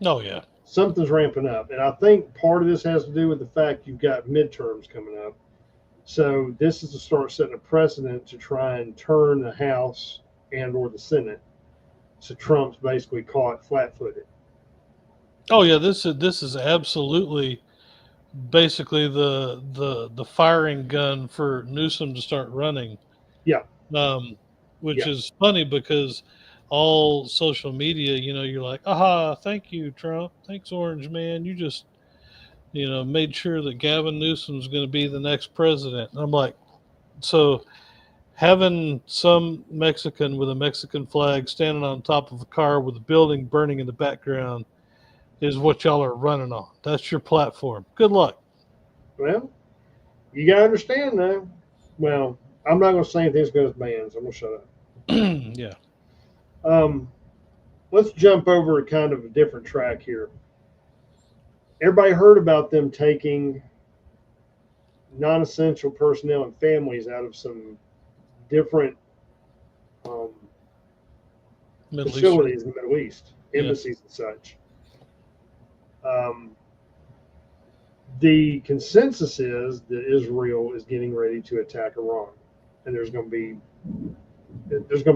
Speaker 2: Oh yeah.
Speaker 1: Something's ramping up, and I think part of this has to do with the fact you've got midterms coming up. So this is to start setting a precedent to try and turn the House and or the Senate. So Trump's basically caught flat-footed.
Speaker 2: Oh yeah. This is absolutely basically the firing gun for Newsom to start running.
Speaker 1: Yeah.
Speaker 2: Um, which
Speaker 1: Yeah.
Speaker 2: is funny because all social media, you know, you're like, aha, thank you, Trump. Thanks, Orange Man. You just, you know, made sure that Gavin Newsom's going to be the next president. And I'm like, so having some Mexican with a Mexican flag standing on top of a car with a building burning in the background is what y'all are running on. That's your platform. Good luck.
Speaker 1: Well, you got to understand though. Well, I'm not going to say anything as good as bands. I'm going to shut up.
Speaker 2: Yeah.
Speaker 1: Um, let's jump over kind of a different track here. Everybody heard about them taking non-essential personnel and families out of some different um,
Speaker 2: Middle
Speaker 1: facilities
Speaker 2: Eastern.
Speaker 1: in the Middle East,
Speaker 2: Yeah.
Speaker 1: embassies and such. Um, the consensus is that Israel is getting ready to attack Iran, and there's going to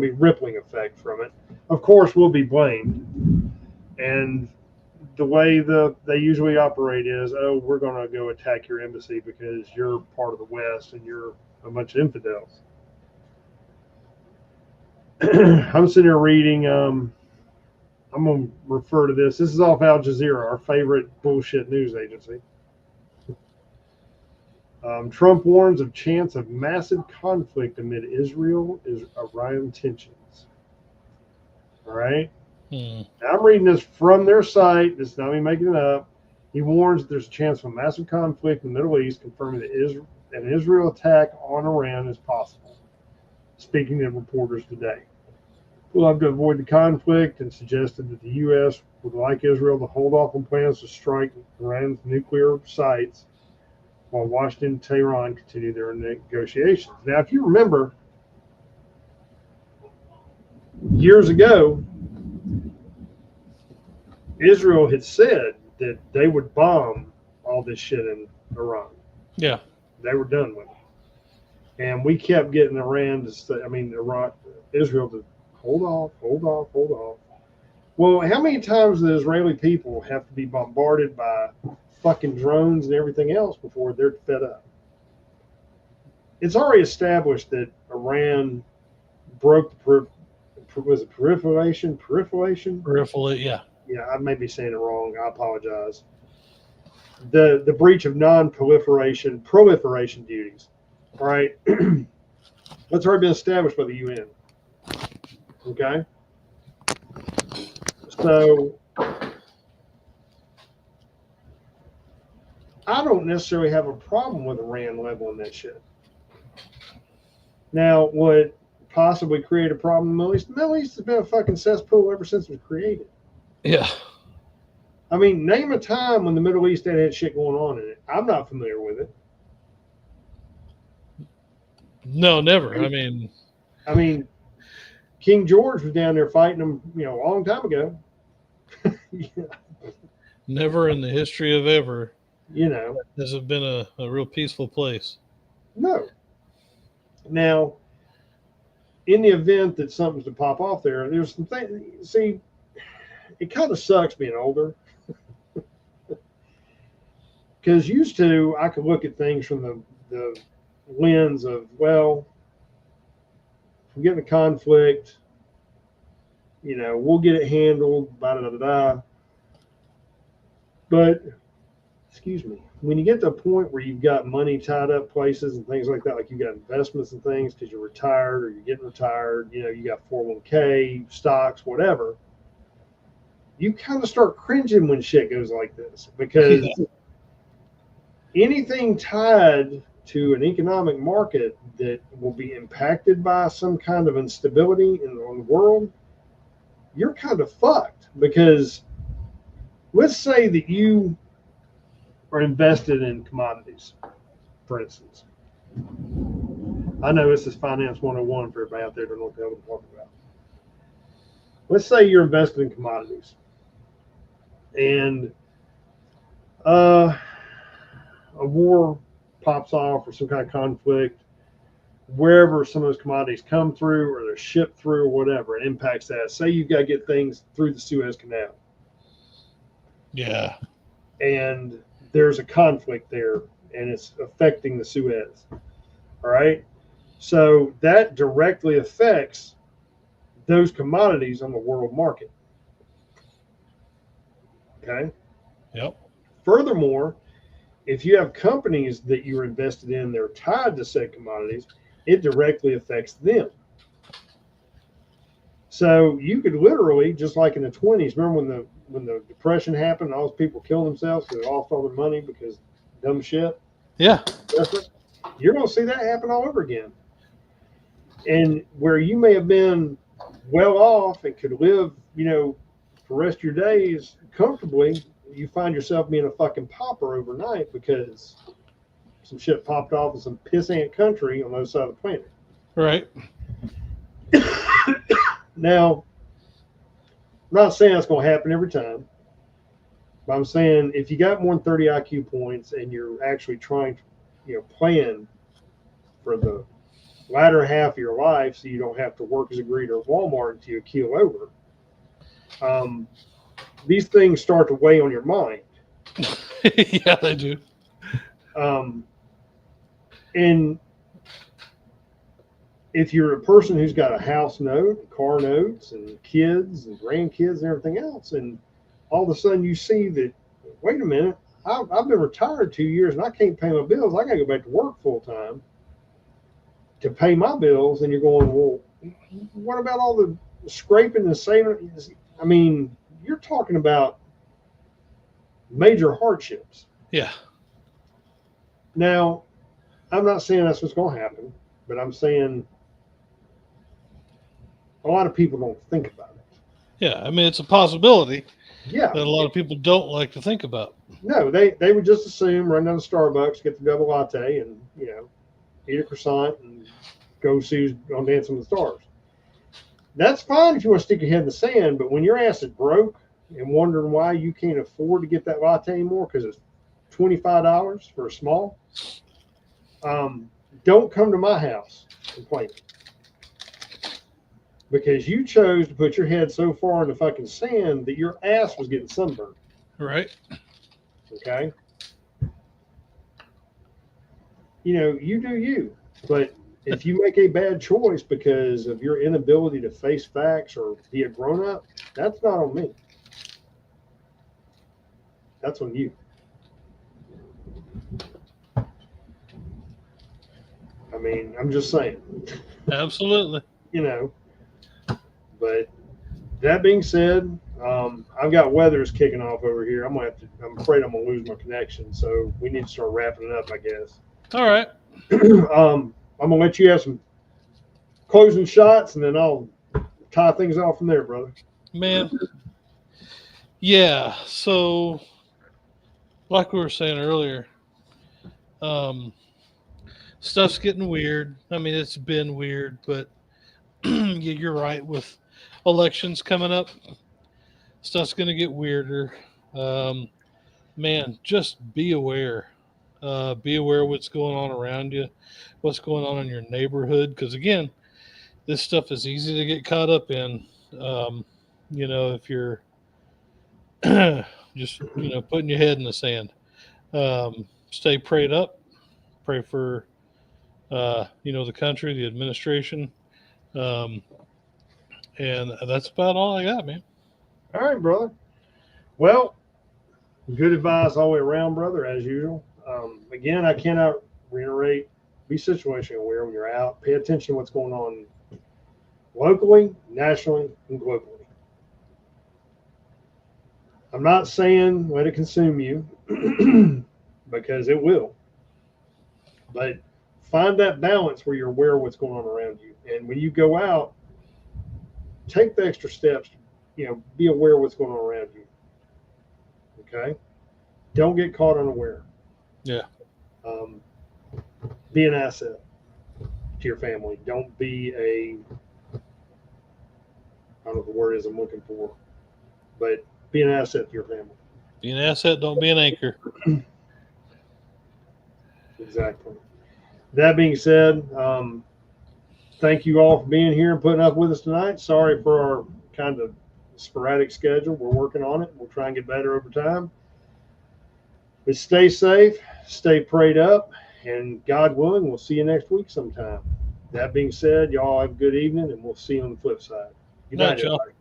Speaker 1: be rippling effect from it. Of course, we'll be blamed, and the way they usually operate is, oh, we're going to go attack your embassy because you're part of the West and you're a bunch of infidels. I'm sitting here reading. I'm going to refer to this. This is off Al Jazeera, our favorite bullshit news agency. Trump warns of chance of massive conflict amid Israel-Iran tensions. All right.
Speaker 2: Hmm.
Speaker 1: Now, I'm reading this from their site. This is not me making it up. He warns that there's a chance of a massive conflict in the Middle East, confirming that an Israel attack on Iran is possible. Speaking to reporters today. We'll have to avoid the conflict and suggested that the U.S. would like Israel to hold off on plans to strike Iran's nuclear sites while Washington and Tehran continue their negotiations. Now, if you remember, years ago, Israel had said that they would bomb all this shit in Iran.
Speaker 2: Yeah.
Speaker 1: They were done with it. And we kept getting Iran to say, Israel to hold off. Well, how many times do the Israeli people have to be bombarded by fucking drones and everything else before they're fed up? It's already established that Iran broke the was it proliferation?
Speaker 2: Peripheral, yeah.
Speaker 1: Yeah, I may be saying it wrong. I apologize. The breach of proliferation duties. All right. That's already been established by the UN. Okay. So I don't necessarily have a problem with Iran leveling that shit. Now, what possibly create a problem in the Middle East? The Middle East has been a fucking cesspool ever since it was created.
Speaker 2: Yeah.
Speaker 1: I mean, name a time when the Middle East had shit going on in it. I'm not familiar with it.
Speaker 2: No, never. I
Speaker 1: mean, King George was down there fighting them, a long time ago.
Speaker 2: Never in the history of ever,
Speaker 1: has
Speaker 2: it been a real peaceful place.
Speaker 1: No. Now, in the event that something's to pop off there's some things. See, it kind of sucks being older. Because used to, I could look at things from the lens of, well, we get in a conflict, we'll get it handled, da da da da. But, excuse me, when you get to a point where you've got money tied up places and things like that, like you've got investments and things because you're retired or you're getting retired, you got 401k, stocks, whatever, you kind of start cringing when shit goes like this because anything tied to an economic market that will be impacted by some kind of instability in the world, you're kind of fucked. Because let's say that you are invested in commodities, for instance. I know this is Finance 101 for everybody out there that don't know what the hell I'm talking about. Let's say you're invested in commodities and a war pops off or some kind of conflict wherever some of those commodities come through or they're shipped through or whatever, it impacts that. Say you've got to get things through the Suez Canal.
Speaker 2: Yeah.
Speaker 1: And there's a conflict there and it's affecting the Suez. All right. So that directly affects those commodities on the world market. Okay.
Speaker 2: Yep.
Speaker 1: Furthermore, if you have companies that you're invested in, they're tied to said commodities, it directly affects them. So you could literally, just like in the 20s, remember when the Depression happened and all those people killed themselves because they lost all their money because dumb shit?
Speaker 2: Yeah.
Speaker 1: You're going to see that happen all over again. And where you may have been well off and could live, for the rest of your days comfortably, you find yourself being a fucking pauper overnight because some shit popped off in some pissant country on the other side of the planet.
Speaker 2: Right.
Speaker 1: Now, I'm not saying that's going to happen every time, but I'm saying if you got more than 30 IQ points and you're actually trying to, plan for the latter half of your life so you don't have to work as a greeter at Walmart until you keel over, these things start to weigh on your mind.
Speaker 2: Yeah, they do.
Speaker 1: And if you're a person who's got a house note, car notes, and kids and grandkids and everything else, and all of a sudden you see that, wait a minute, I've been retired 2 years and I can't pay my bills. I got to go back to work full time to pay my bills. And you're going, well, what about all the scraping and saving? I mean, you're talking about major hardships.
Speaker 2: Yeah.
Speaker 1: Now, I'm not saying that's what's going to happen, but I'm saying a lot of people don't think about it.
Speaker 2: Yeah, I mean, it's a possibility.
Speaker 1: Yeah.
Speaker 2: That a lot of people don't like to think about.
Speaker 1: No, they would just assume run down to Starbucks, get the double latte, and eat a croissant and go see who's on Dancing with the Stars. That's fine if you want to stick your head in the sand, but when your ass is broke and wondering why you can't afford to get that latte anymore because it's $25 for a small, don't come to my house complaining. Because you chose to put your head so far in the fucking sand that your ass was getting sunburned.
Speaker 2: Right.
Speaker 1: Okay? You do you. But if you make a bad choice because of your inability to face facts or be a grown-up, that's not on me. That's on you. I mean, I'm just saying.
Speaker 2: Absolutely.
Speaker 1: But that being said, I've got weathers kicking off over here. I'm afraid I'm gonna lose my connection, so we need to start wrapping it up, I guess.
Speaker 2: All right.
Speaker 1: I'm gonna let you have some closing shots, and then I'll tie things off from there, brother.
Speaker 2: Man. Yeah. So, like we were saying earlier, stuff's getting weird. I mean, it's been weird, but you're right. With elections coming up, stuff's going to get weirder. Man, just be aware. Be aware of what's going on around you, what's going on in your neighborhood. Because, again, this stuff is easy to get caught up in. If you're just, putting your head in the sand. Stay prayed up. Pray for, the country, the administration. And that's about all I got, man.
Speaker 1: All right, brother. Well, good advice all the way around, brother, as usual. Again, I cannot reiterate, be situation aware when you're out. Pay attention to what's going on locally, nationally, and globally. I'm not saying let it consume you because it will. But find that balance where you're aware of what's going on around you. And when you go out, take the extra steps, be aware of what's going on around you. Okay? Don't get caught unaware.
Speaker 2: Yeah.
Speaker 1: Be an asset to your family. Don't be I don't know what the word is I'm looking for, but be an asset to your family.
Speaker 2: Be an asset, don't be an anchor.
Speaker 1: Exactly. That being said, thank you all for being here and putting up with us tonight. Sorry for our kind of sporadic schedule. We're working on it. We'll try and get better over time. But stay safe, stay prayed up, and God willing, we'll see you next week sometime. That being said, y'all have a good evening, and we'll see you on the flip side. Good night, everybody.